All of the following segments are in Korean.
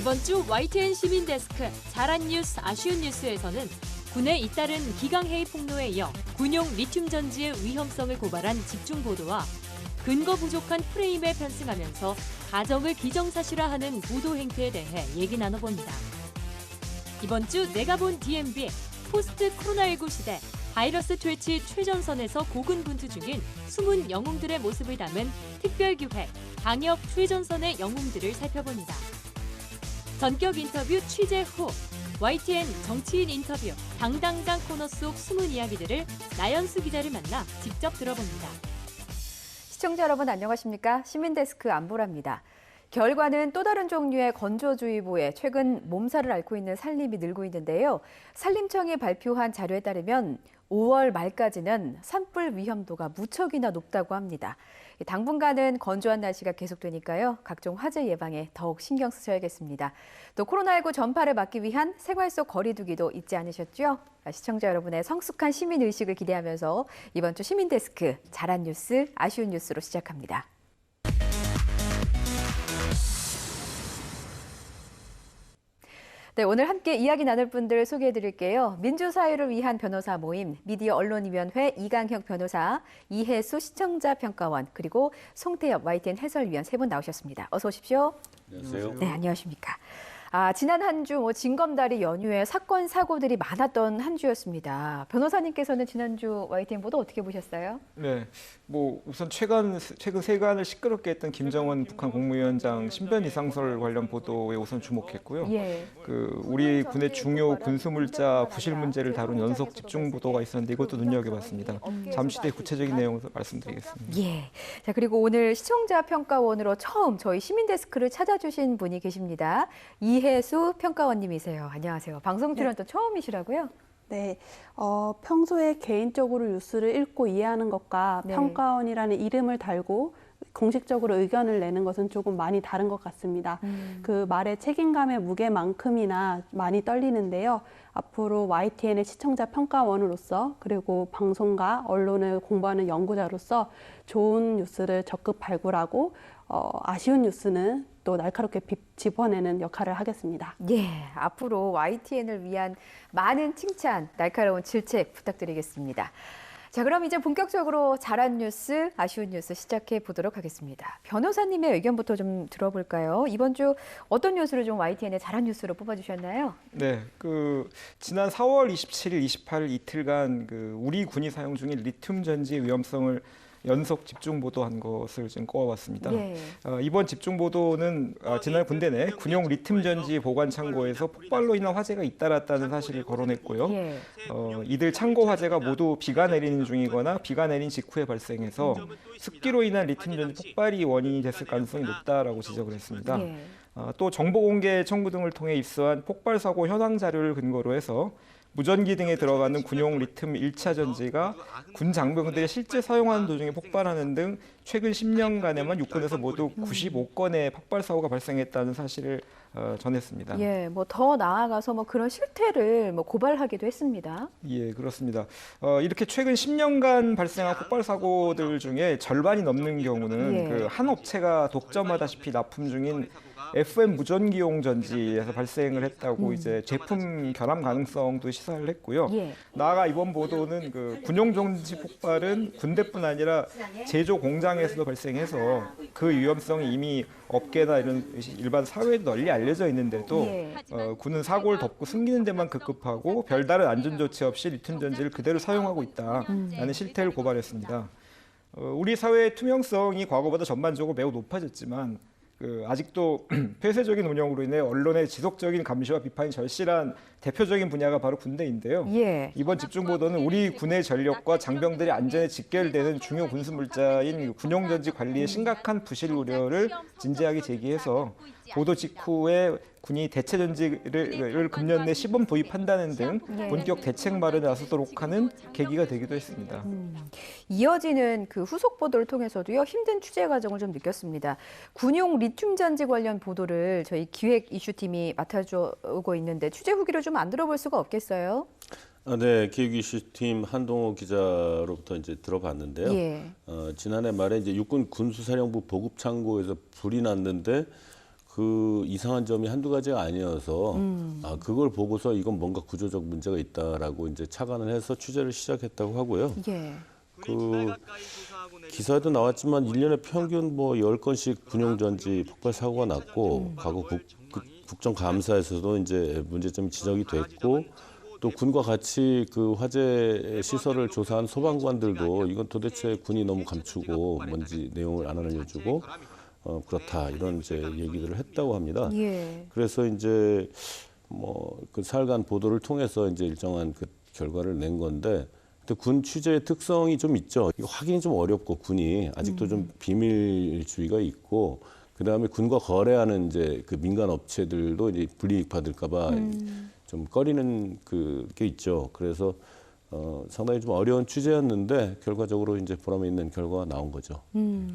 이번 주 YTN 시민데스크 잘한 뉴스, 아쉬운 뉴스에서는 군에 잇따른 기강해이 폭로에 이어 군용 리튬 전지의 위험성을 고발한 집중 보도와 근거 부족한 프레임에 편승하면서 가정을 기정사실화하는 보도 행태에 대해 얘기 나눠봅니다. 이번 주 내가 본 DMB, 포스트 코로나19 시대, 바이러스 퇴치 최전선에서 고군분투 중인 숨은 영웅들의 모습을 담은 특별기획, 방역 최전선의 영웅들을 살펴봅니다. 전격 인터뷰 취재 후 YTN 정치인 인터뷰, 당당당 코너 속 숨은 이야기들을 나연수 기자를 만나 직접 들어봅니다. 시청자 여러분 안녕하십니까? 시민데스크 안보라입니다. 결과는 또 다른 종류의 건조주의보에 최근 몸살을 앓고 있는 산림이 늘고 있는데요. 산림청이 발표한 자료에 따르면 5월 말까지는 산불 위험도가 무척이나 높다고 합니다. 당분간은 건조한 날씨가 계속되니까요. 각종 화재 예방에 더욱 신경 쓰셔야겠습니다. 또 코로나19 전파를 막기 위한 생활 속 거리 두기도 잊지 않으셨죠? 시청자 여러분의 성숙한 시민의식을 기대하면서 이번 주 시민데스크 잘한 뉴스, 아쉬운 뉴스로 시작합니다. 네, 오늘 함께 이야기 나눌 분들 소개해드릴게요. 민주사회를 위한 변호사 모임, 미디어 언론위원회 이강혁 변호사, 이혜수 시청자평가원, 그리고 송태엽 YTN 해설위원 세 분 나오셨습니다. 어서 오십시오. 안녕하세요. 네, 안녕하십니까. 지난 한 주 징검다리 연휴에 사건, 사고들이 많았던 한 주였습니다. 변호사님께서는 지난주 YTN 보도 어떻게 보셨어요? 네, 우선 최근 세간을 시끄럽게 했던 김정은 북한 국무위원장 신변 이상설 관련 보도에 우선 주목했고요. 예. 우리 군의 중요 군수물자 부실 문제를 다룬 연속 집중 보도가 있었는데 이것도 눈여겨봤습니다. 잠시 뒤에 구체적인 내용을 말씀드리겠습니다. 예. 자, 그리고 오늘 시청자 평가원으로 처음 저희 시민데스크를 찾아주신 분이 계십니다. 이혜수 평가원님이세요. 안녕하세요. 방송 출연 또 처음이시라고요? 네, 평소에 개인적으로 뉴스를 읽고 이해하는 것과 네. 평가원이라는 이름을 달고 공식적으로 의견을 내는 것은 조금 많이 다른 것 같습니다. 그 말의 책임감의 무게만큼이나 많이 떨리는데요. 앞으로 YTN의 시청자 평가원으로서 그리고 방송과 언론을 공부하는 연구자로서 좋은 뉴스를 적극 발굴하고 아쉬운 뉴스는 또 날카롭게 짚어내는 역할을 하겠습니다. 예, 앞으로 YTN을 위한 많은 칭찬, 날카로운 질책 부탁드리겠습니다. 자, 그럼 이제 본격적으로 잘한 뉴스, 아쉬운 뉴스 시작해 보도록 하겠습니다. 변호사님의 의견부터 좀 들어볼까요? 이번 주 어떤 뉴스를 좀 YTN의 잘한 뉴스로 뽑아주셨나요? 네, 지난 4월 27일, 28일 이틀간 우리 군이 사용 중인 리튬 전지의 위험성을 연속 집중 보도한 것을 지금 꼽아봤습니다. 예. 이번 집중 보도는 지난 군대 내 군용 리튬 전지 보관 창고에서 폭발로 인한 화재가 잇따랐다는 사실을 거론했고요. 예. 이들 창고 화재가 모두 비가 내리는 중이거나 비가 내린 직후에 발생해서 습기로 인한 리튬 전지 폭발이 원인이 됐을 가능성이 높다라고 지적을 했습니다. 예. 또 정보 공개 청구 등을 통해 입수한 폭발 사고 현황 자료를 근거로 해서 무전기 등에 들어가는 군용 리튬 1차 전지가 군 장병들이 실제 사용하는 도중에 폭발하는 등 최근 10년간에만 육군에서 모두 95건의 폭발 사고가 발생했다는 사실을 전했습니다. 예, 더 나아가서 그런 실태를 고발하기도 했습니다. 예, 그렇습니다. 이렇게 최근 10년간 발생한 폭발 사고들 중에 절반이 넘는 경우는 예. 한 업체가 독점하다시피 납품 중인 FM 무전기용 전지에서 발생을 했다고 이제 제품 결함 가능성도 시사를 했고요. 예. 나아가 이번 보도는 군용 전지 폭발은 군대뿐 아니라 제조 공장에서도 발생해서 그 위험성이 이미 업계나 이런 일반 사회에 널리 알려져 있는데도 예. 군은 사고를 덮고 숨기는 데만 급급하고 별다른 안전 조치 없이 리튬 전지를 그대로 사용하고 있다라는 실태를 고발했습니다. 우리 사회의 투명성이 과거보다 전반적으로 매우 높아졌지만 아직도 폐쇄적인 운영으로 인해 언론의 지속적인 감시와 비판이 절실한 대표적인 분야가 바로 군대인데요. 예. 이번 집중 보도는 우리 군의 전력과 장병들의 안전에 직결되는 중요 군수 물자인 군용전지 관리의 심각한 부실 우려를 진지하게 제기해서 보도 직후에 군이 대체 전지를 금년 내 시범 도입한다는 등 본격 대책 마련에 나서도록 하는 계기가 되기도 했습니다. 이어지는 후속 보도를 통해서도요, 힘든 취재 과정을 좀 느꼈습니다. 군용 리튬 전지 관련 보도를 저희 기획 이슈팀이 맡아주고 있는데 취재 후기를 좀 안 들어볼 수가 없겠어요? 네, 기획 이슈팀 한동호 기자로부터 이제 들어봤는데요. 예. 지난해 말에 이제 육군 군수사령부 보급 창고에서 불이 났는데 그 이상한 점이 한두 가지가 아니어서 그걸 보고서 이건 뭔가 구조적 문제가 있다라고 이제 착안을 해서 취재를 시작했다고 하고요. 예. 그 기사에도 나왔지만 1년에 평균 뭐 10건씩 군용전지 폭발 사고가 났고 과거 국정감사에서도 이제 문제점이 지적이 됐고 또 군과 같이 그 화재 시설을 조사한 소방관들도 이건 도대체 군이 너무 감추고 뭔지 내용을 안 알려주고 그렇다 이런 이제 얘기들을 했다고 합니다. 예. 그래서 이제 뭐 그 사흘간 보도를 통해서 이제 일정한 그 결과를 낸 건데, 근데 군 취재의 특성이 좀 있죠. 이거 확인이 좀 어렵고 군이 아직도 좀 비밀주의가 있고, 그 다음에 군과 거래하는 이제 그 민간 업체들도 이제 불이익 받을까봐 좀 꺼리는 그게 있죠. 그래서 상당히 좀 어려운 취재였는데 결과적으로 이제 보람이 있는 결과가 나온 거죠.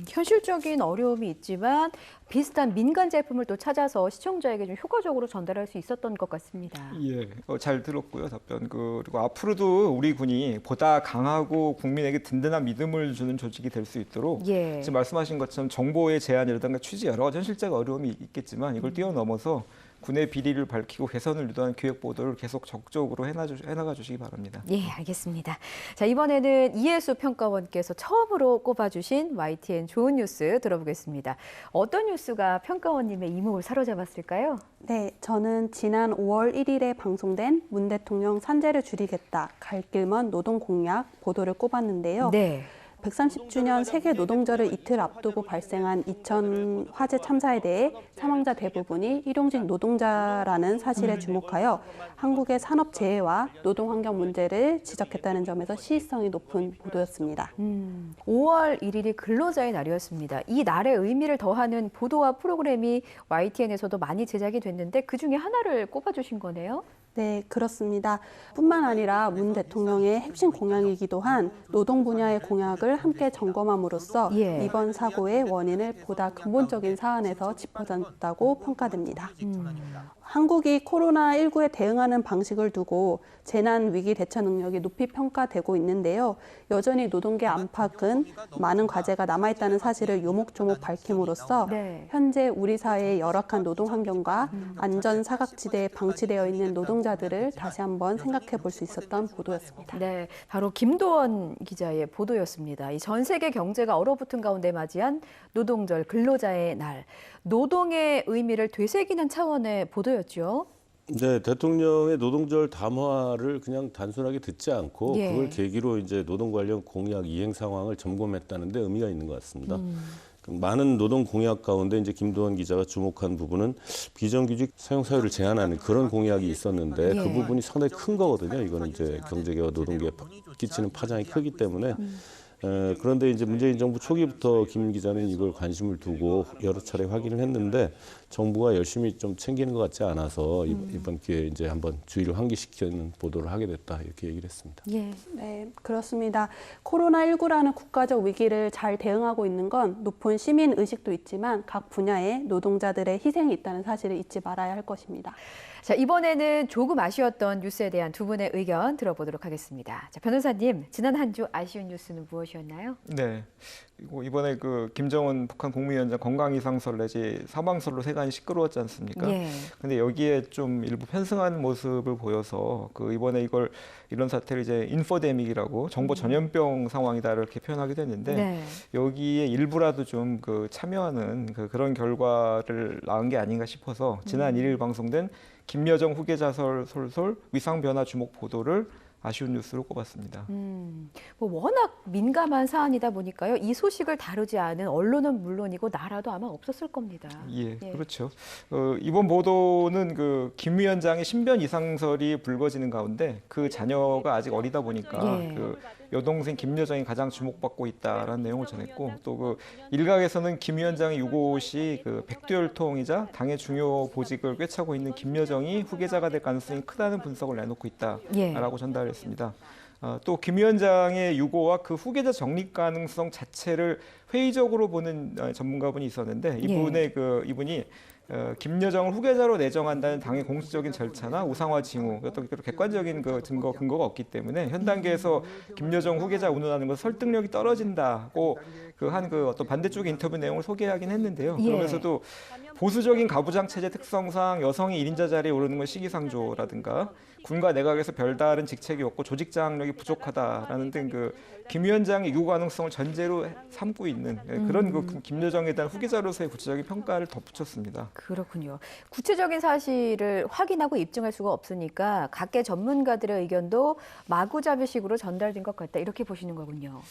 현실적인 어려움이 있지만 비슷한 민간 제품을 또 찾아서 시청자에게 좀 효과적으로 전달할 수 있었던 것 같습니다. 예, 잘 들었고요, 답변. 그리고 앞으로도 우리 군이 보다 강하고 국민에게 든든한 믿음을 주는 조직이 될 수 있도록 예. 지금 말씀하신 것처럼 정보의 제한이라든가 취재 여러 가지 현실적 어려움이 있겠지만 이걸 뛰어넘어서 군의 비리를 밝히고 개선을 유도하는 기획 보도를 계속 적극적으로 해나가 주시기 바랍니다. 예, 알겠습니다. 자, 이번에는 이혜수 평가원께서 처음으로 꼽아주신 YTN 좋은 뉴스 들어보겠습니다. 어떤 뉴스가 평가원님의 이목을 사로잡았을까요? 네, 저는 지난 5월 1일에 방송된 문 대통령 산재를 줄이겠다, 갈 길 먼 노동 공약 보도를 꼽았는데요. 네. 130주년 세계 노동절을 이틀 앞두고 발생한 이천 화재 참사에 대해 사망자 대부분이 일용직 노동자라는 사실에 주목하여 한국의 산업재해와 노동환경 문제를 지적했다는 점에서 시의성이 높은 보도였습니다. 5월 1일이 근로자의 날이었습니다. 이 날의 의미를 더하는 보도와 프로그램이 YTN에서도 많이 제작이 됐는데 그중에 하나를 꼽아주신 거네요? 네, 그렇습니다. 뿐만 아니라 문 대통령의 핵심 공약이기도 한 노동 분야의 공약을 함께 점검함으로써 예. 이번 사고의 원인을 보다 근본적인 사안에서 짚어졌다고 평가됩니다. 한국이 코로나19에 대응하는 방식을 두고 재난 위기 대처 능력이 높이 평가되고 있는데요. 여전히 노동계 안팎은 많은 과제가 남아있다는 사실을 요목조목 밝힘으로써 네. 현재 우리 사회의 열악한 노동 환경과 안전 사각지대에 방치되어 있는 노동자들을 다시 한번 생각해 볼 수 있었던 보도였습니다. 네, 바로 김도원 기자의 보도였습니다. 이 전 세계 경제가 얼어붙은 가운데 맞이한 노동절 근로자의 날, 노동의 의미를 되새기는 차원의 보도였죠. 네, 대통령의 노동절 담화를 그냥 단순하게 듣지 않고 예. 그걸 계기로 이제 노동 관련 공약 이행 상황을 점검했다는 데 의미가 있는 것 같습니다. 많은 노동 공약 가운데 이제 김도원 기자가 주목한 부분은 비정규직 사용 사유를 제한하는 그런 공약이 있었는데 예. 그 부분이 상당히 큰 거거든요. 이거는 이제 경제계와 노동계에 끼치는 파장이 크기 때문에. 그런데 이제 문재인 정부 초기부터 김 기자는 이걸 관심을 두고 여러 차례 확인을 했는데 정부가 열심히 좀 챙기는 것 같지 않아서 이번 기회에 이제 한번 주의를 환기시키는 보도를 하게 됐다 이렇게 얘기를 했습니다. 예. 네, 그렇습니다. 코로나19라는 국가적 위기를 잘 대응하고 있는 건 높은 시민 의식도 있지만 각 분야의 노동자들의 희생이 있다는 사실을 잊지 말아야 할 것입니다. 자, 이번에는 조금 아쉬웠던 뉴스에 대한 두 분의 의견 들어보도록 하겠습니다. 자, 변호사님, 지난 한 주 아쉬운 뉴스는 무엇이었나요? 네. 그리고 이번에 그 김정은 북한 국무위원장 건강 이상설 내지 사망설로 세간이 시끄러웠지 않습니까? 예. 근데 여기에 좀 일부 편승한 모습을 보여서 그 이번에 이런 사태를 이제 인포데믹이라고 정보 전염병 상황이다 이렇게 표현하기도 했는데 네. 여기에 일부라도 좀 그 참여하는 그런 결과를 낳은 게 아닌가 싶어서 지난 1일 방송된 김여정 후계자설 솔솔 위상 변화 주목 보도를 아쉬운 뉴스로 꼽았습니다. 뭐 워낙 민감한 사안이다 보니까요. 이 소식을 다루지 않은 언론은 물론이고 나라도 아마 없었을 겁니다. 예, 그렇죠. 이번 보도는 그 김 위원장의 신변 이상설이 불거지는 가운데 그 자녀가 아직 어리다 보니까 예. 그 여동생 김여정이 가장 주목받고 있다라는 내용을 전했고 또 그 일각에서는 김 위원장의 유고시 그 백두혈통이자 당의 중요 보직을 꿰차고 있는 김여정이 후계자가 될 가능성이 크다는 분석을 내놓고 있다라고 전달했습니다. 또 김 위원장의 유고와 그 후계자 정립 가능성 자체를 회의적으로 보는 전문가분이 있었는데 이분이 김여정을 후계자로 내정한다는 당의 공식적인 절차나 우상화 징후, 어떤 객관적인 그 근거가 없기 때문에 현 단계에서 김여정 후계자 운운하는 것 설득력이 떨어진다고 그 어떤 반대쪽의 인터뷰 내용을 소개하긴 했는데요. 예. 그러면서도 보수적인 가부장 체제 특성상 여성이 1인자 자리에 오르는 건 시기상조라든가 군과 내각에서 별다른 직책이 없고 조직 장악력이 부족하다라는 등 김 위원장의 유고 가능성을 전제로 삼고 있는 그런 김여정에 대한 후계자로서의 구체적인 평가를 덧붙였습니다. 그렇군요. 구체적인 사실을 확인하고 입증할 수가 없으니까 각계 전문가들의 의견도 마구잡이식으로 전달된 것 같다. 이렇게 보시는 거군요.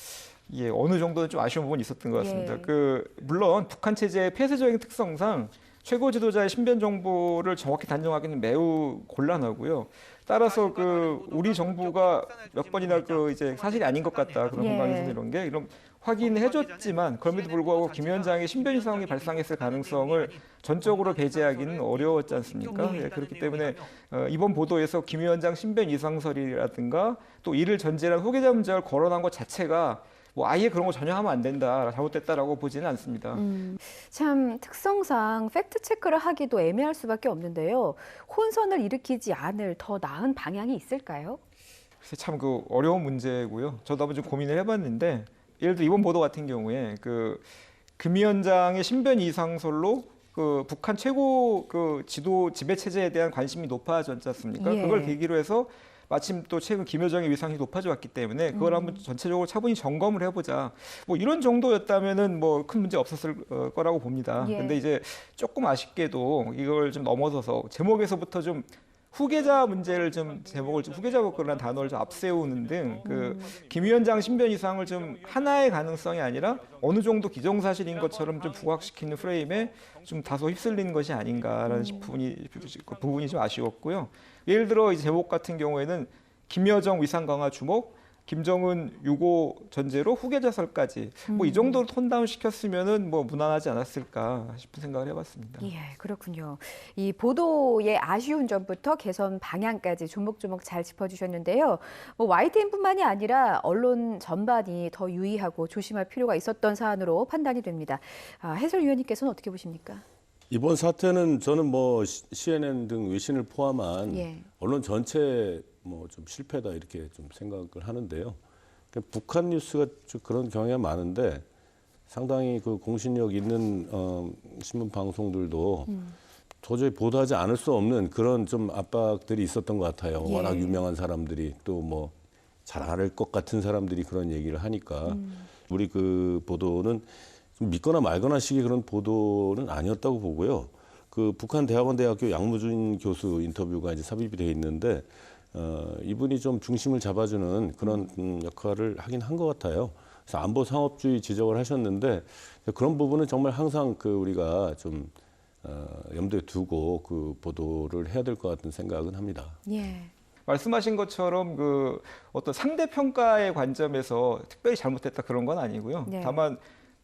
예, 어느 정도는 좀 아쉬운 부분이 있었던 것 같습니다. 예. 물론 북한 체제의 폐쇄적인 특성상 최고 지도자의 신변 정보를 정확히 단정하기는 매우 곤란하고요. 따라서 우리 정부가 몇 번이나 이제 사실이 아닌 것 같다 그런 예. 공방에서 이런 확인해줬지만 그럼에도 불구하고 김 위원장의 신변 이상이 발생했을 가능성을 전적으로 배제하기는 어려웠지 않습니까? 예, 그렇기 때문에 이번 보도에서 김 위원장 신변 이상설이라든가 또 이를 전제로 한 후계자 문제를 거론한 것 자체가 아예 그런 거 전혀 하면 안 된다, 잘못됐다라고 보지는 않습니다. 참 특성상 팩트 체크를 하기도 애매할 수밖에 없는데요. 혼선을 일으키지 않을 더 나은 방향이 있을까요? 글쎄 참 어려운 문제고요. 저도 한번 좀 고민을 해봤는데 예를 들어 이번 보도 같은 경우에 김 위원장의 신변 이상설로 북한 최고 지배 체제에 대한 관심이 높아졌지 않습니까? 예. 그걸 계기로 해서 마침 또 최근 김여정의 위상이 높아져 왔기 때문에 그걸 한번 전체적으로 차분히 점검을 해보자. 이런 정도였다면은 큰 문제 없었을 거라고 봅니다. 예. 근데 이제 조금 아쉽게도 이걸 좀 넘어서서 제목에서부터 좀 후계자 문제를 후계자 복구라는 단어를 좀 앞세우는 등 김 위원장 신변 이상을 좀 하나의 가능성이 아니라 어느 정도 기정사실인 것처럼 좀 부각시키는 프레임에 좀 다소 휩쓸리는 것이 아닌가라는 부분이 좀 아쉬웠고요. 예를 들어 이 제목 같은 경우에는 김여정 위상 강화 주목, 김정은 유고 전제로 후계자설까지 이 정도로 톤다운 시켰으면은 무난하지 않았을까 싶은 생각을 해봤습니다. 예, 그렇군요. 이 보도의 아쉬운 점부터 개선 방향까지 조목조목 잘 짚어주셨는데요. YTN뿐만이 아니라 언론 전반이 더 유의하고 조심할 필요가 있었던 사안으로 판단이 됩니다. 해설위원님께서는 어떻게 보십니까? 이번 사태는 저는 CNN 등 외신을 포함한 예. 언론 전체 좀 실패다 이렇게 좀 생각을 하는데요. 북한 뉴스가 그런 경향이 많은데 상당히 공신력 있는 신문 방송들도 도저히 보도하지 않을 수 없는 그런 좀 압박들이 있었던 것 같아요. 예. 워낙 유명한 사람들이 또 잘 알 것 같은 사람들이 그런 얘기를 하니까 우리 보도는 좀 믿거나 말거나 식의 그런 보도는 아니었다고 보고요. 북한 대학원대학교 양무준 교수 인터뷰가 이제 삽입이 돼 있는데 이분이 좀 중심을 잡아주는 그런 역할을 하긴 한 것 같아요. 그래서 안보 상업주의 지적을 하셨는데 그런 부분은 정말 항상 우리가 좀 염두에 두고 보도를 해야 될 것 같은 생각은 합니다. 예. 말씀하신 것처럼 어떤 상대 평가의 관점에서 특별히 잘못했다 그런 건 아니고요. 네. 다만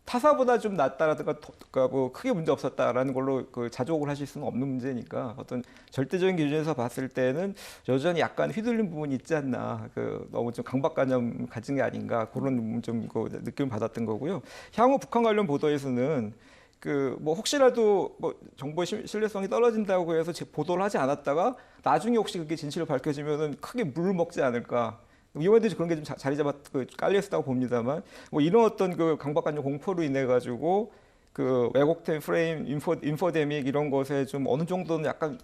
타사보다 좀 낫다라든가 크게 문제 없었다라는 걸로 자족을 하실 수는 없는 문제니까 어떤 절대적인 기준에서 봤을 때는 여전히 약간 휘둘린 부분이 있지 않나, 너무 좀 강박관념 가진 게 아닌가 그런 좀 느낌을 받았던 거고요. 향후 북한 관련 보도에서는 혹시라도 정보의 신뢰성이 떨어진다고 해서 보도를 하지 않았다가 나중에 혹시 그게 진실을 밝혀지면은 크게 물을 먹지 않을까. 이번에도 그런 게 좀 자리 잡아 깔려 있었다고 봅니다만 이런 어떤 강박관념 공포로 인해 가지고 왜곡된 프레임, 인포데믹 이런 것에 좀 어느 정도는 약간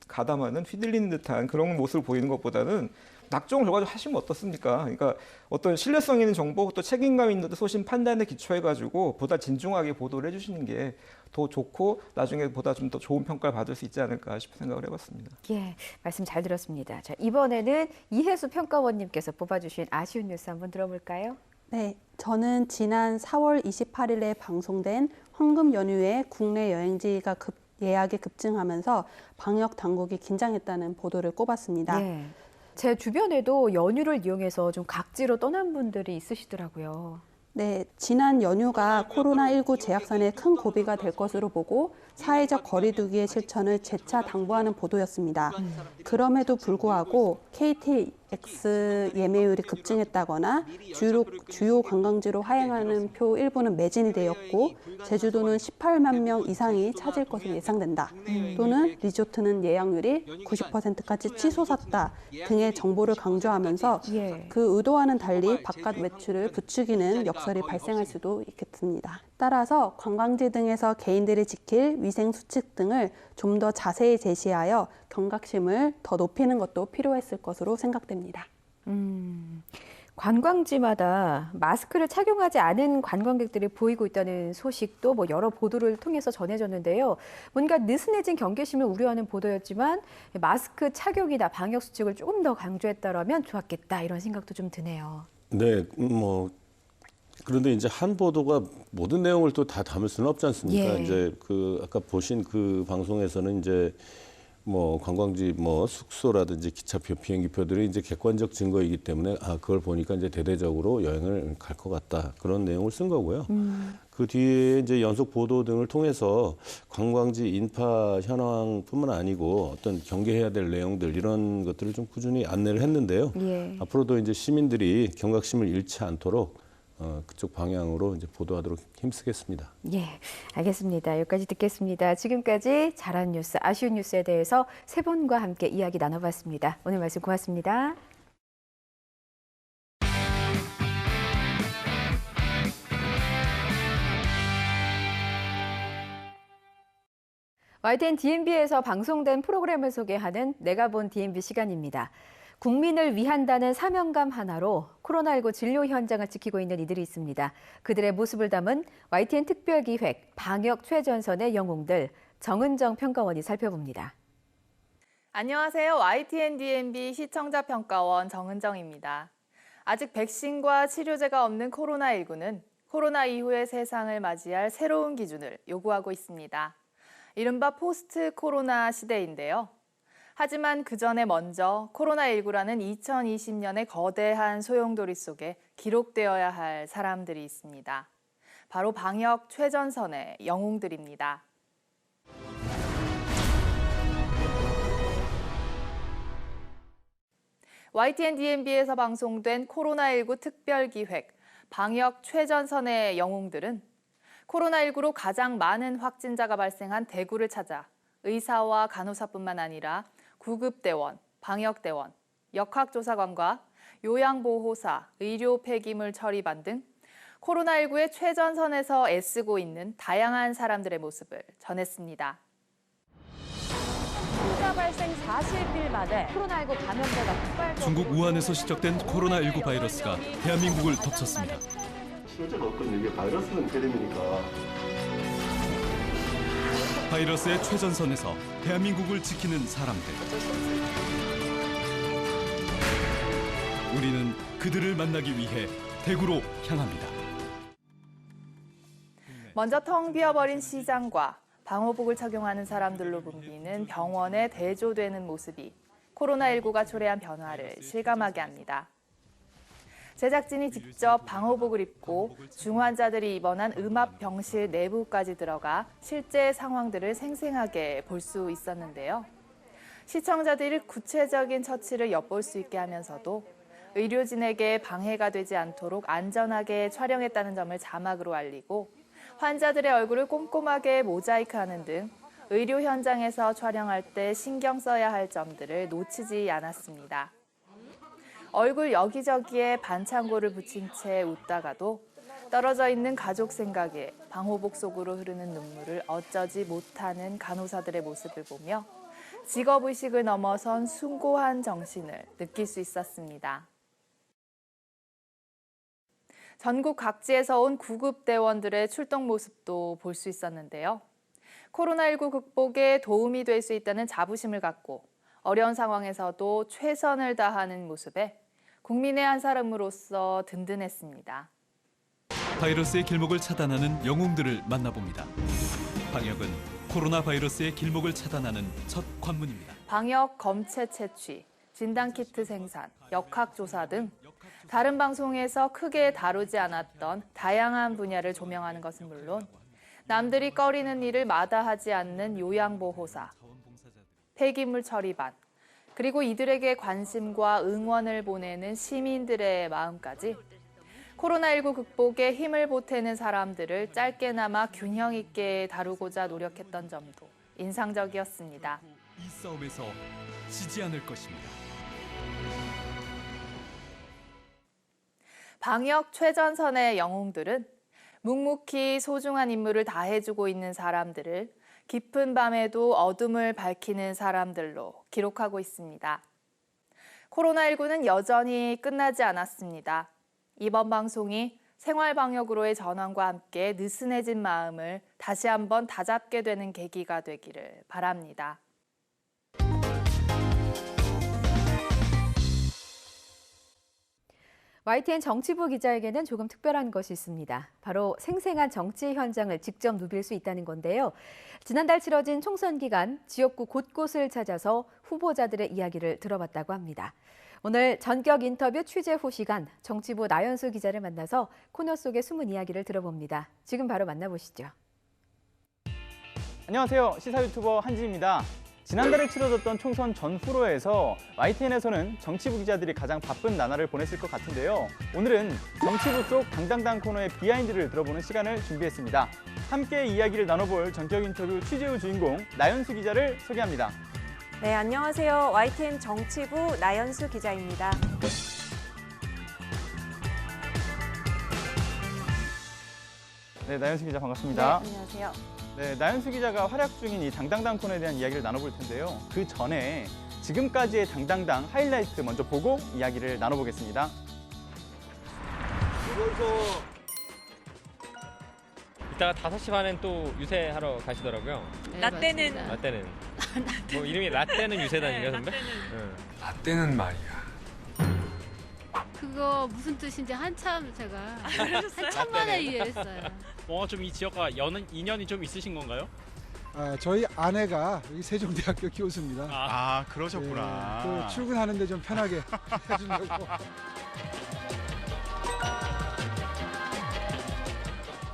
가담하는 휘둘리는 듯한 그런 모습을 보이는 것보다는 낙정을 결과적으로 하시면 어떻습니까? 그러니까 어떤 신뢰성 있는 정보 또 책임감 있는 소신 판단에 기초해 가지고 보다 진중하게 보도를 해주시는 게 더 좋고 나중에 보다 좀 더 좋은 평가를 받을 수 있지 않을까 싶은 생각을 해봤습니다. 예, 말씀 잘 들었습니다. 자, 이번에는 이혜수 평가원님께서 뽑아주신 아쉬운 뉴스 한번 들어볼까요? 네, 저는 지난 4월 28일에 방송된 황금 연휴에 국내 여행지가 예약이 급증하면서 방역 당국이 긴장했다는 보도를 꼽았습니다. 예. 제 주변에도 연휴를 이용해서 좀 각지로 떠난 분들이 있으시더라고요. 네, 지난 연휴가 코로나19 재확산에 큰 고비가 될 것으로 보고 사회적 거리두기의 실천을 재차 당부하는 보도였습니다. 그럼에도 불구하고 KT X 예매율이 급증했다거나 주요 관광지로 하행하는 표 일부는 매진이 되었고 제주도는 18만 명 이상이 찾을 것으로 예상된다. 또는 리조트는 예약률이 90%까지 치솟았다 등의 정보를 강조하면서 예. 그 의도와는 달리 바깥 외출을 부추기는 역설이 발생할 수도 있겠습니다. 따라서 관광지 등에서 개인들이 지킬 위생 수칙 등을 좀 더 자세히 제시하여 경각심을 더 높이는 것도 필요했을 것으로 생각됩니다. 관광지마다 마스크를 착용하지 않은 관광객들이 보이고 있다는 소식도 여러 보도를 통해서 전해졌는데요. 뭔가 느슨해진 경계심을 우려하는 보도였지만 마스크 착용이나 방역 수칙을 조금 더 강조했다면 좋았겠다 이런 생각도 좀 드네요. 네, 그런데 이제 한 보도가 모든 내용을 또 다 담을 수는 없지 않습니까? 예. 이제 아까 보신 그 방송에서는 이제 관광지 숙소라든지 기차표, 비행기표들이 이제 객관적 증거이기 때문에 그걸 보니까 이제 대대적으로 여행을 갈 것 같다. 그런 내용을 쓴 거고요. 그 뒤에 이제 연속 보도 등을 통해서 관광지 인파 현황뿐만 아니고 어떤 경계해야 될 내용들 이런 것들을 좀 꾸준히 안내를 했는데요. 예. 앞으로도 이제 시민들이 경각심을 잃지 않도록 그쪽 방향으로 이제 보도하도록 힘쓰겠습니다. 예, 알겠습니다. 여기까지 듣겠습니다. 지금까지 잘한 뉴스, 아쉬운 뉴스에 대해서 세 분과 함께 이야기 나눠봤습니다. 오늘 말씀 고맙습니다. YTN DMB에서 방송된 프로그램을 소개하는 내가 본 DMB 시간입니다. 국민을 위한다는 사명감 하나로 코로나19 진료 현장을 지키고 있는 이들이 있습니다. 그들의 모습을 담은 YTN 특별기획 방역 최전선의 영웅들 정은정 평가원이 살펴봅니다. 안녕하세요. YTN DMB 시청자 평가원 정은정입니다. 아직 백신과 치료제가 없는 코로나19는 코로나 이후의 세상을 맞이할 새로운 기준을 요구하고 있습니다. 이른바 포스트 코로나 시대인데요. 하지만 그 전에 먼저 코로나19라는 2020년의 거대한 소용돌이 속에 기록되어야 할 사람들이 있습니다. 바로 방역 최전선의 영웅들입니다. YTN DMB에서 방송된 코로나19 특별기획 방역 최전선의 영웅들은 코로나19로 가장 많은 확진자가 발생한 대구를 찾아 의사와 간호사뿐만 아니라 구급대원, 방역대원, 역학조사관과 요양보호사, 의료 폐기물 처리반 등 코로나19의 최전선에서 애쓰고 있는 다양한 사람들의 모습을 전했습니다. 환자 발생 40일 만에 코로나19 감염자가 폭발적으로 중국 우한에서 시작된 코로나19 바이러스가 대한민국을 덮쳤습니다. 실제로 어떤 이게 바이러스는 폐렴이니까. 바이러스의 최전선에서 대한민국을 지키는 사람들. 우리는 그들을 만나기 위해 대구로 향합니다. 먼저 텅 비어버린 시장과 방호복을 착용하는 사람들로 붐비는 병원에 대조되는 모습이 코로나19가 초래한 변화를 실감하게 합니다. 제작진이 직접 방호복을 입고 중환자들이 입원한 음압병실 내부까지 들어가 실제 상황들을 생생하게 볼 수 있었는데요. 시청자들이 구체적인 처치를 엿볼 수 있게 하면서도 의료진에게 방해가 되지 않도록 안전하게 촬영했다는 점을 자막으로 알리고 환자들의 얼굴을 꼼꼼하게 모자이크하는 등 의료 현장에서 촬영할 때 신경 써야 할 점들을 놓치지 않았습니다. 얼굴 여기저기에 반창고를 붙인 채 웃다가도 떨어져 있는 가족 생각에 방호복 속으로 흐르는 눈물을 어쩌지 못하는 간호사들의 모습을 보며 직업의식을 넘어선 숭고한 정신을 느낄 수 있었습니다. 전국 각지에서 온 구급대원들의 출동 모습도 볼 수 있었는데요. 코로나19 극복에 도움이 될 수 있다는 자부심을 갖고 어려운 상황에서도 최선을 다하는 모습에 국민의 한 사람으로서 든든했습니다. 바이러스의 길목을 차단하는 영웅들을 만나봅니다. 방역은 코로나 바이러스의 길목을 차단하는 첫 관문입니다. 방역 검체 채취, 진단키트 생산, 역학조사 등 다른 방송에서 크게 다루지 않았던 다양한 분야를 조명하는 것은 물론 남들이 꺼리는 일을 마다하지 않는 요양보호사, 폐기물 처리반, 그리고 이들에게 관심과 응원을 보내는 시민들의 마음까지 코로나19 극복에 힘을 보태는 사람들을 짧게나마 균형 있게 다루고자 노력했던 점도 인상적이었습니다. 이 싸움에서 지지 않을 것입니다. 방역 최전선의 영웅들은 묵묵히 소중한 임무를 다해주고 있는 사람들을 깊은 밤에도 어둠을 밝히는 사람들로 기록하고 있습니다. 코로나19는 여전히 끝나지 않았습니다. 이번 방송이 생활 방역으로의 전환과 함께 느슨해진 마음을 다시 한번 다잡게 되는 계기가 되기를 바랍니다. YTN 정치부 기자에게는 조금 특별한 것이 있습니다. 바로 생생한 정치 현장을 직접 누빌 수 있다는 건데요. 지난달 치러진 총선 기간 지역구 곳곳을 찾아서 후보자들의 이야기를 들어봤다고 합니다. 오늘 전격 인터뷰 취재 후 시간 정치부 나연수 기자를 만나서 코너 속의 숨은 이야기를 들어봅니다. 지금 바로 만나보시죠. 안녕하세요. 시사 유튜버 한지입니다. 지난달에 치러졌던 총선 전후로에서 YTN에서는 정치부 기자들이 가장 바쁜 나날을 보냈을 것 같은데요. 오늘은 정치부 속 당당당 코너의 비하인드를 들어보는 시간을 준비했습니다. 함께 이야기를 나눠볼 전격 인터뷰 취재 후 주인공 나연수 기자를 소개합니다. 네, 안녕하세요. YTN 정치부 나연수 기자입니다. 네, 나연수 기자 반갑습니다. 네, 안녕하세요. 네, 나연수 기자가 활약 중인 이 당당당 코너에 대한 이야기를 나눠볼 텐데요. 그 전에 지금까지의 당당당 하이라이트 먼저 보고 이야기를 나눠보겠습니다. 이따가 5시 반엔 또 유세하러 가시더라고요. 네, 라떼는 맞습니다. 라떼는. 뭐 이름이 라떼는 유세단인가 선배? 응. 라떼는 말이야. 그거 무슨 뜻인지 한참 제가 한참 만에 이해했어요. 뭔가 좀 이 지역과 인연이 좀 있으신 건가요? 저희 아내가 여기 세종대학교 교수입니다. 아 그러셨구나. 또 출근하는데 좀 편하게 해주려고.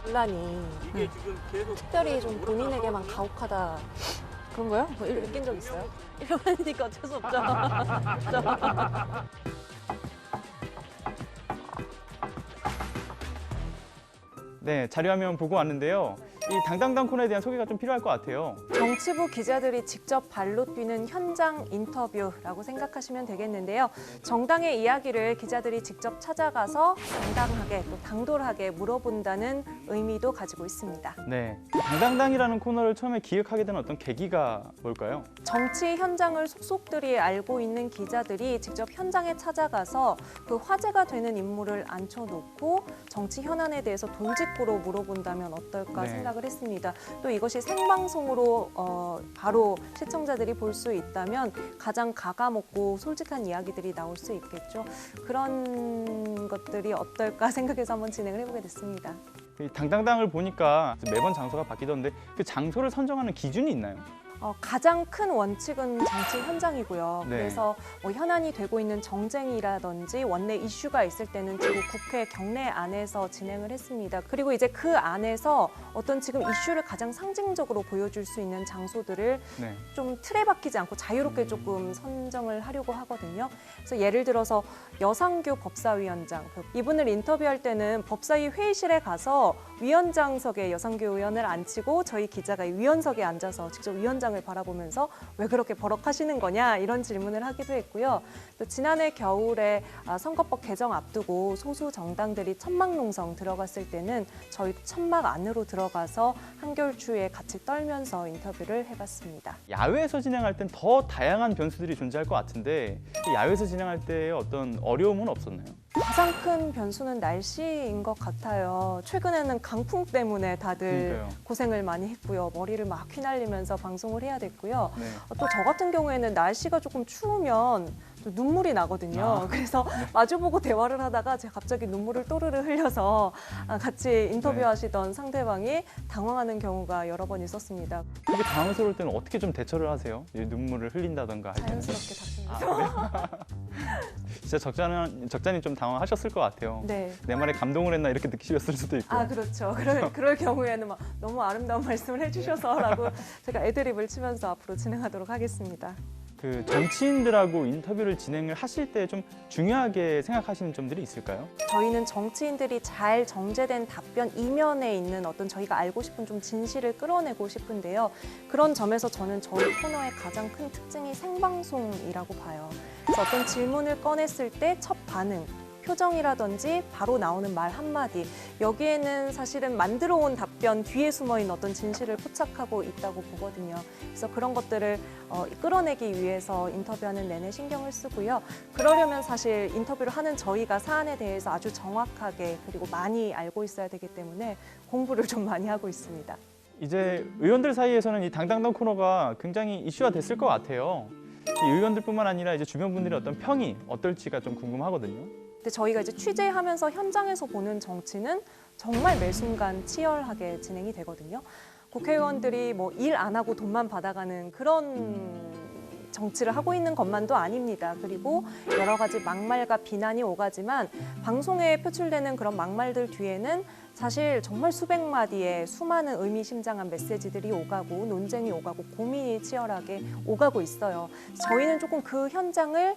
논란이 특별히 좀 본인에게만 가혹하다 그런 거요? 뭐 느낀 적 있어요? 일반이니까 어쩔 수 없죠. 네, 자료화면 보고 왔는데요. 이 당당당 코너에 대한 소개가 좀 필요할 것 같아요. 정치부 기자들이 직접 발로 뛰는 현장 인터뷰라고 생각하시면 되겠는데요. 정당의 이야기를 기자들이 직접 찾아가서 당당하게 또 당돌하게 물어본다는 의미도 가지고 있습니다. 네, 당당당이라는 코너를 처음에 기획하게 된 어떤 계기가 뭘까요? 정치 현장을 속속들이 알고 있는 기자들이 직접 현장에 찾아가서 그 화제가 되는 인물을 앉혀놓고 정치 현안에 대해서 돌직구로 물어본다면 어떨까 네. 생각을 했습니다. 또 이것이 생방송으로 바로 시청자들이 볼 수 있다면 가장 가감없고 솔직한 이야기들이 나올 수 있겠죠. 그런 것들이 어떨까 생각해서 한번 진행을 해보게 됐습니다. 이 당당당을 보니까 매번 장소가 바뀌던데 그 장소를 선정하는 기준이 있나요? 가장 큰 원칙은 정치 현장이고요. 네. 그래서 뭐 현안이 되고 있는 정쟁이라든지 원내 이슈가 있을 때는 주로 국회 경내 안에서 진행을 했습니다. 그리고 이제 그 안에서 어떤 지금 이슈를 가장 상징적으로 보여줄 수 있는 장소들을 네. 좀 틀에 박히지 않고 자유롭게 조금 선정을 하려고 하거든요. 그래서 예를 들어서 여상규 법사위원장, 이분을 인터뷰할 때는 법사위 회의실에 가서 위원장석에 여상규 의원을 앉히고 저희 기자가 위원석에 앉아서 직접 위원장을 바라보면서 왜 그렇게 버럭하시는 거냐 이런 질문을 하기도 했고요. 또 지난해 겨울에 선거법 개정 앞두고 소수 정당들이 천막농성 들어갔을 때는 저희도 천막 안으로 들어가서 한겨울 추위에 같이 떨면서 인터뷰를 해봤습니다. 야외에서 진행할 땐 더 다양한 변수들이 존재할 것 같은데 야외에서 진행할 때 어떤 어려움은 없었나요? 가장 큰 변수는 날씨인 것 같아요. 최근에는 강풍 때문에 다들 그러니까요. 고생을 많이 했고요. 머리를 막 휘날리면서 방송을 해야 됐고요. 네. 또 저 같은 경우에는 날씨가 조금 추우면 또 눈물이 나거든요. 그래서 마주보고 대화를 하다가 제가 갑자기 눈물을 또르르 흘려서 같이 인터뷰하시던 상대방이 당황하는 경우가 여러 번 있었습니다. 그게 당황스러울 때는 어떻게 좀 대처를 하세요? 눈물을 흘린다던가 할 때는. 자연스럽게 답습니다. 진짜 적잖이 좀 당황하셨을 것 같아요. 네. 내 말에 감동을 했나 이렇게 느끼셨을 수도 있고. 그렇죠. 그럴 경우에는 막 너무 아름다운 말씀을 해주셔서라고 제가 애드립을 치면서 앞으로 진행하도록 하겠습니다. 그 정치인들하고 인터뷰를 진행을 하실 때 좀 중요하게 생각하시는 점들이 있을까요? 저희는 정치인들이 잘 정제된 답변 이면에 있는 어떤 저희가 알고 싶은 좀 진실을 끌어내고 싶은데요. 그런 점에서 저는 저희 코너의 가장 큰 특징이 생방송이라고 봐요. 그래서 어떤 질문을 꺼냈을 때 첫 반응, 표정이라든지 바로 나오는 말 한마디, 여기에는 사실은 만들어 온 답변 뒤에 숨어있는 어떤 진실을 포착하고 있다고 보거든요. 그래서 그런 것들을 끌어내기 위해서 인터뷰하는 내내 신경을 쓰고요. 그러려면 사실 인터뷰를 하는 저희가 사안에 대해서 아주 정확하게 그리고 많이 알고 있어야 되기 때문에 공부를 좀 많이 하고 있습니다. 이제 의원들 사이에서는 이 당당당 코너가 굉장히 이슈화 됐을 것 같아요. 이 의원들뿐만 아니라 이제 주변 분들의 어떤 평이 어떨지가 좀 궁금하거든요. 근데 저희가 이제 취재하면서 현장에서 보는 정치는 정말 매 순간 치열하게 진행이 되거든요. 국회의원들이 뭐 일 안 하고 돈만 받아가는 그런 정치를 하고 있는 것만도 아닙니다. 그리고 여러 가지 막말과 비난이 오가지만 방송에 표출되는 그런 막말들 뒤에는 사실 정말 수백 마디의 수많은 의미심장한 메시지들이 오가고 논쟁이 오가고 고민이 치열하게 오가고 있어요. 저희는 조금 그 현장을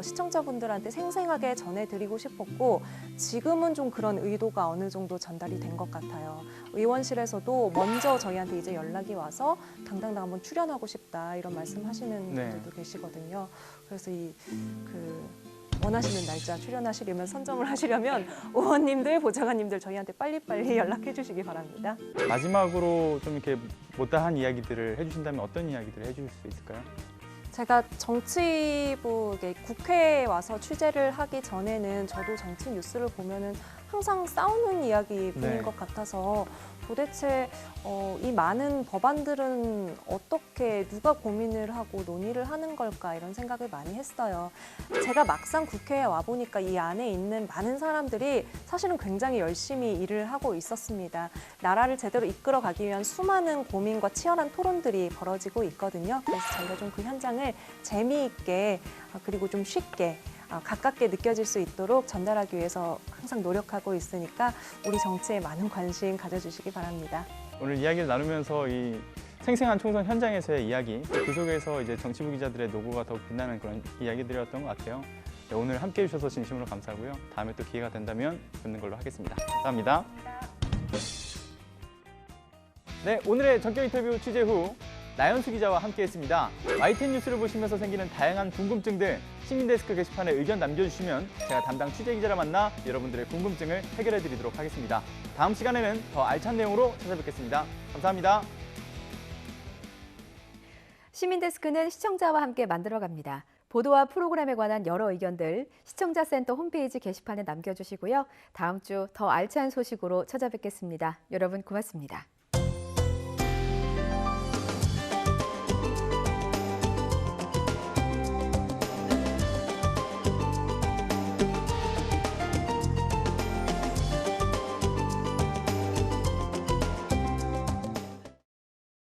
시청자분들한테 생생하게 전해드리고 싶었고 지금은 좀 그런 의도가 어느 정도 전달이 된 것 같아요. 의원실에서도 먼저 저희한테 이제 연락이 와서 당당당 한번 출연하고 싶다 이런 말씀하시는 분들도 계시거든요. 그래서 원하시는 날짜 출연하시려면 선점을 하시려면 의원님들, 보좌관님들 저희한테 빨리빨리 연락해 주시기 바랍니다. 마지막으로 좀 이렇게 못다한 이야기들을 해주신다면 어떤 이야기들을 해주실 수 있을까요? 제가 정치부 국회에 와서 취재를 하기 전에는 저도 정치 뉴스를 보면은 항상 싸우는 이야기뿐인 것 같아서 도대체 이 많은 법안들은 어떻게 누가 고민을 하고 논의를 하는 걸까 이런 생각을 많이 했어요. 제가 막상 국회에 와보니까 이 안에 있는 많은 사람들이 사실은 굉장히 열심히 일을 하고 있었습니다. 나라를 제대로 이끌어가기 위한 수많은 고민과 치열한 토론들이 벌어지고 있거든요. 그래서 저희가 좀 그 현장을 재미있게 그리고 좀 쉽게 가깝게 느껴질 수 있도록 전달하기 위해서 항상 노력하고 있으니까 우리 정치에 많은 관심 가져주시기 바랍니다. 오늘 이야기를 나누면서 이 생생한 총선 현장에서의 이야기, 그 속에서 이제 정치부 기자들의 노고가 더욱 빛나는 그런 이야기들이었던 것 같아요. 네, 오늘 함께해 주셔서 진심으로 감사하고요. 다음에 또 기회가 된다면 뵙는 걸로 하겠습니다. 감사합니다. 네, 오늘의 전격 인터뷰 취재 후 나연수 기자와 함께했습니다. YTN 뉴스를 보시면서 생기는 다양한 궁금증들 시민데스크 게시판에 의견 남겨주시면 제가 담당 취재 기자를 만나 여러분들의 궁금증을 해결해드리도록 하겠습니다. 다음 시간에는 더 알찬 내용으로 찾아뵙겠습니다. 감사합니다. 시민데스크는 시청자와 함께 만들어갑니다. 보도와 프로그램에 관한 여러 의견들 시청자센터 홈페이지 게시판에 남겨주시고요. 다음 주 더 알찬 소식으로 찾아뵙겠습니다. 여러분 고맙습니다.